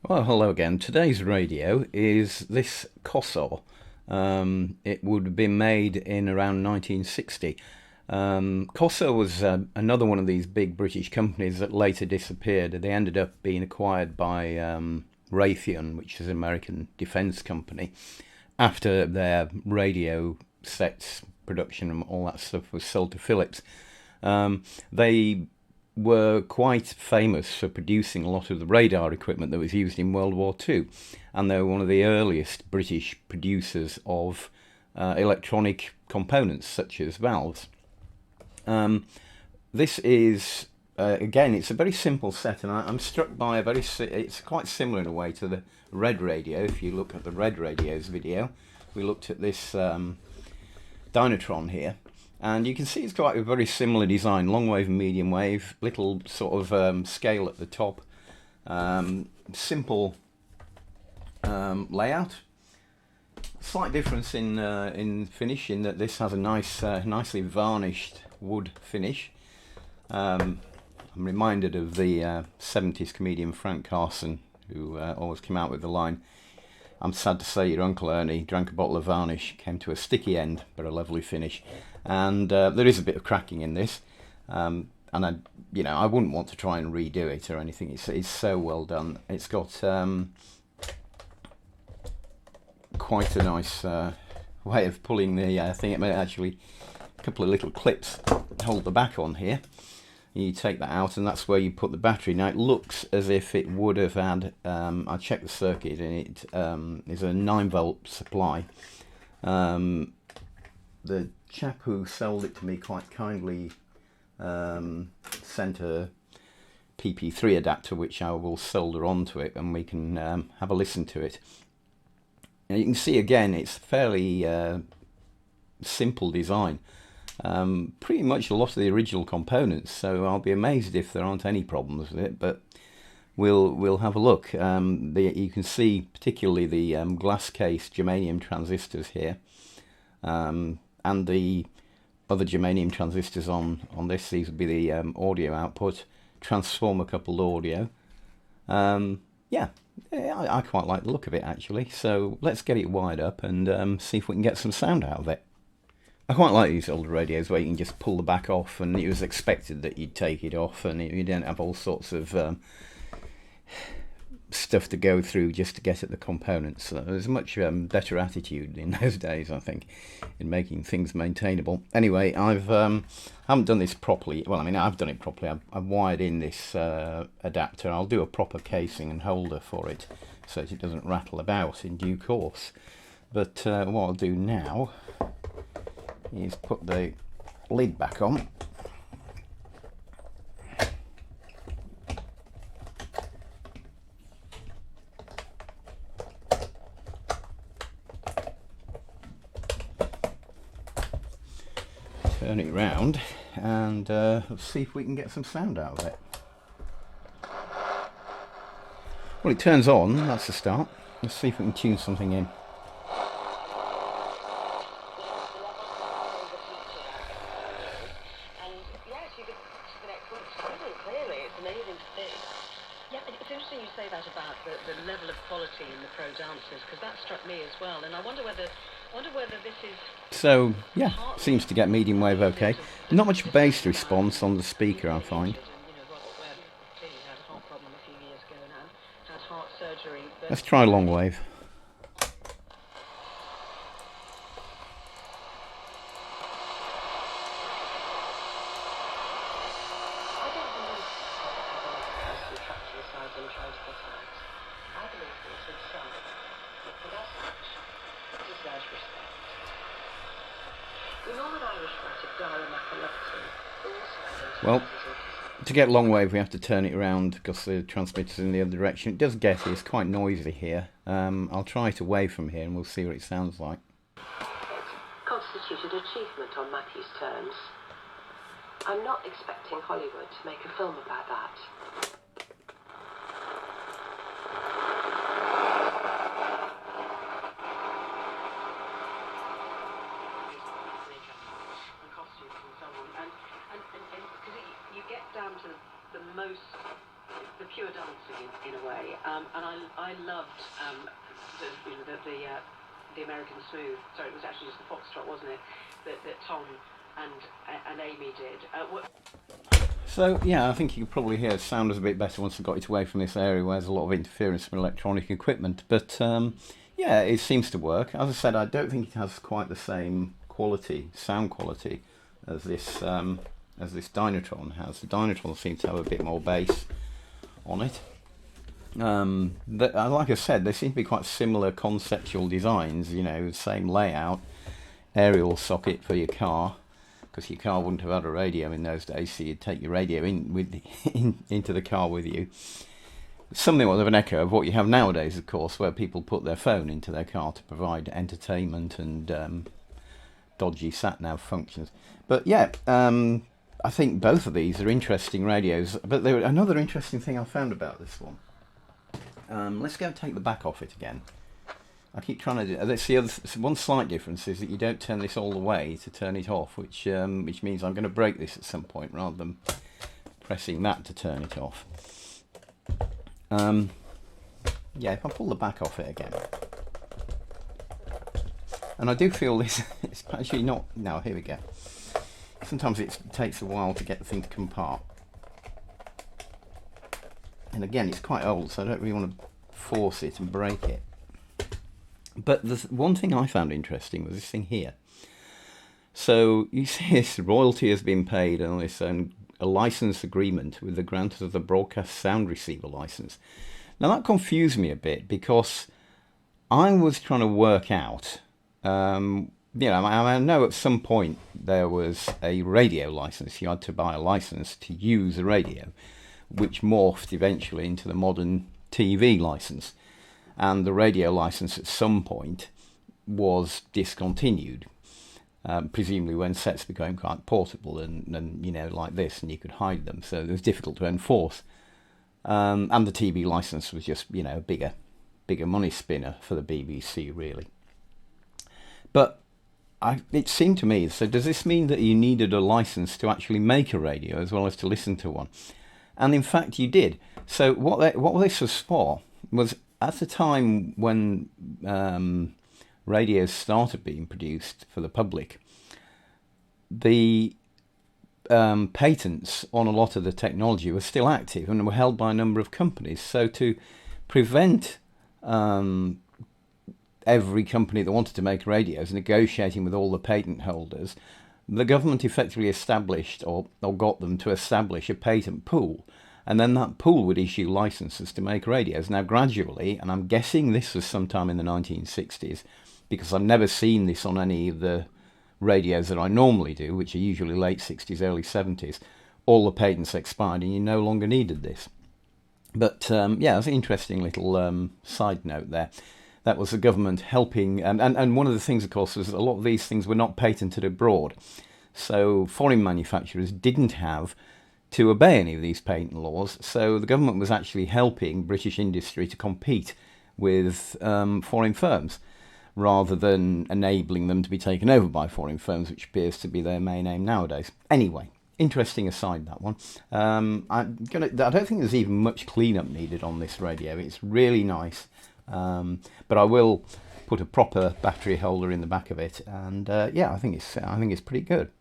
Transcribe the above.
Well, hello again. Today's radio is this Cossor. It would have been made in around 1960. Cossor was another one of these big British companies that later disappeared. They ended up being acquired by Raytheon, which is an American defence company, after their radio sets production and all that stuff was sold to Philips. They were quite famous for producing a lot of the radar equipment that was used in World War II, and they were one of the earliest British producers of electronic components such as valves. This is again, it's a very simple set, and I'm struck by it's quite similar in a way to the Red Radio. If you look at the Red Radio's video, we looked at this Dynatron here, and you can see it's got a very similar design: long wave and medium wave, little sort of scale at the top, simple layout. Slight difference in finish, in that this has a nice, nicely varnished wood finish. I'm reminded of the 70s comedian Frank Carson, who always came out with the line, "I'm sad to say your Uncle Ernie drank a bottle of varnish, came to a sticky end, but a lovely finish." And there is a bit of cracking in this, and I wouldn't want to try and redo it or anything. It's so well done. It's got quite a nice way of pulling the thing. It may actually a couple of little clips hold the back on here. You take that out, and that's where you put the battery. Now it looks as if it would have had, I checked the circuit, and it is a 9-volt supply. The chap who sold it to me quite kindly sent a PP3 adapter, which I will solder onto it, and we can have a listen to it. And you can see again, it's fairly simple design. Pretty much a lot of the original components, so I'll be amazed if there aren't any problems with it, but we'll have a look. You can see particularly the glass case germanium transistors here, and the other germanium transistors on this. These would be the audio output, transformer coupled audio. Yeah, I quite like the look of it actually, so let's get it wired up and see if we can get some sound out of it. I quite like these older radios where you can just pull the back off, and it was expected that you'd take it off, and you don't have all sorts of stuff to go through just to get at the components. So there's a much better attitude in those days, I think, in making things maintainable. Anyway, I haven't done this properly. Well, I mean, I've done it properly. I've wired in this adapter. I'll do a proper casing and holder for it so that it doesn't rattle about in due course. But what I'll do now is put the lid back on. Turn it round, and let's see if we can get some sound out of it. Well, it turns on, that's the start. Let's see if we can tune something in. It's interesting you say that about the level of quality in the pro dancers, because that struck me as well, and I wonder whether this is... So yeah, seems to get medium wave okay. Not much bass response on the speaker, I find. Let's try long wave. Well, to get long wave we have to turn it around because the transmitter's in the other direction. It does get it, it's quite noisy here. I'll try it away from here and we'll see what it sounds like. Constituted achievement on Matthew's terms. I'm not expecting Hollywood to make a film about that. almost the pure dancing in a way, and I loved the American Smooth. Sorry, it was actually just the Foxtrot, wasn't it? That Tom and Amy did. So yeah, I think you could probably hear the sound was a bit better once I got it away from this area where there's a lot of interference from electronic equipment. But yeah, it seems to work. As I said, I don't think it has quite the same quality, sound quality, as this Dynatron has. The Dynatron seems to have a bit more bass on it. Like I said, they seem to be quite similar conceptual designs. You know, same layout, aerial socket for your car, because your car wouldn't have had a radio in those days, so you'd take your radio into the car with you. Something of an echo of what you have nowadays, of course, where people put their phone into their car to provide entertainment and dodgy sat-nav functions. But yeah, I think both of these are interesting radios. But another interesting thing I found about this one. Let's go and take the back off it again. I keep trying to do. That's the other. One slight difference is that you don't turn this all the way to turn it off, which means I'm going to break this at some point rather than pressing that to turn it off. Yeah, if I pull the back off it again, and I do feel this. It's actually not. No, here we go. Sometimes it takes a while to get the thing to come apart. And again, it's quite old, so I don't really want to force it and break it. But the one thing I found interesting was this thing here. So you see this royalty has been paid on this a license agreement with the grant of the broadcast sound receiver license. Now that confused me a bit because I was trying to work out, I know at some point there was a radio license. You had to buy a license to use a radio, which morphed eventually into the modern TV license. And the radio license at some point was discontinued, presumably when sets became quite portable and like this, and you could hide them, so it was difficult to enforce. And the TV license was just a bigger money spinner for the BBC, really. But it seemed to me, so does this mean that you needed a license to actually make a radio as well as to listen to one? And in fact you did. So what this was for was, at the time when radios started being produced for the public, the patents on a lot of the technology were still active and were held by a number of companies. So to prevent every company that wanted to make radios negotiating with all the patent holders, the government effectively established or got them to establish a patent pool. And then that pool would issue licenses to make radios. Now gradually, and I'm guessing this was sometime in the 1960s, because I've never seen this on any of the radios that I normally do, which are usually late 60s, early 70s, all the patents expired and you no longer needed this. But yeah, it's an interesting little side note there. That was the government helping, and one of the things, of course, was a lot of these things were not patented abroad. So foreign manufacturers didn't have to obey any of these patent laws, so the government was actually helping British industry to compete with foreign firms, rather than enabling them to be taken over by foreign firms, which appears to be their main aim nowadays. Anyway, interesting aside, that one. I don't think there's even much cleanup needed on this radio. It's really nice, but I will put a proper battery holder in the back of it, and yeah, I think it's pretty good.